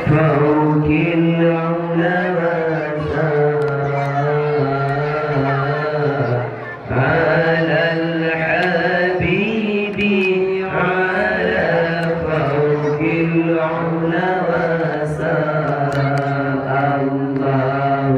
فوق العلا على الحبيب على فوق العلا الله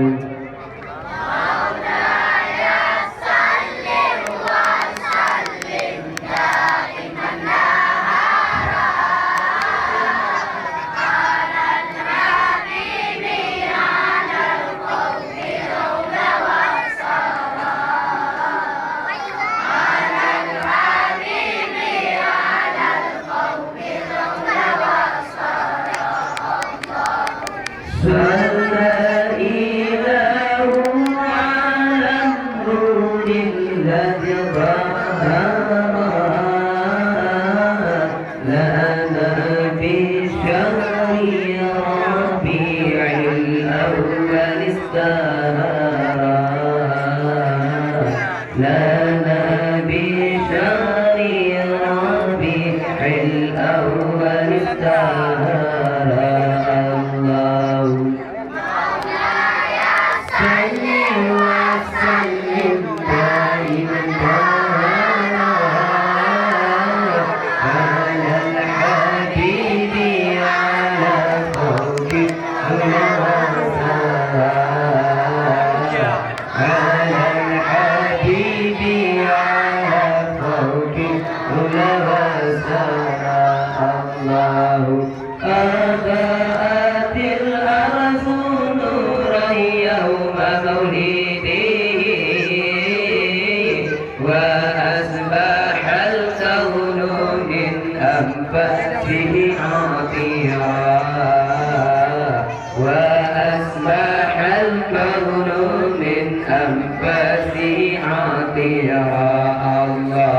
صلى إله على النور الذي ظهر لنا بشهر ربيع الأول استهار لنا بشهر ربيع الأول استهار أضاءت الأرض نورا يوم مولده وأصبح الكون من أنفاسه عطيرا وأصبح الكون من أنفاسه عطيرا الله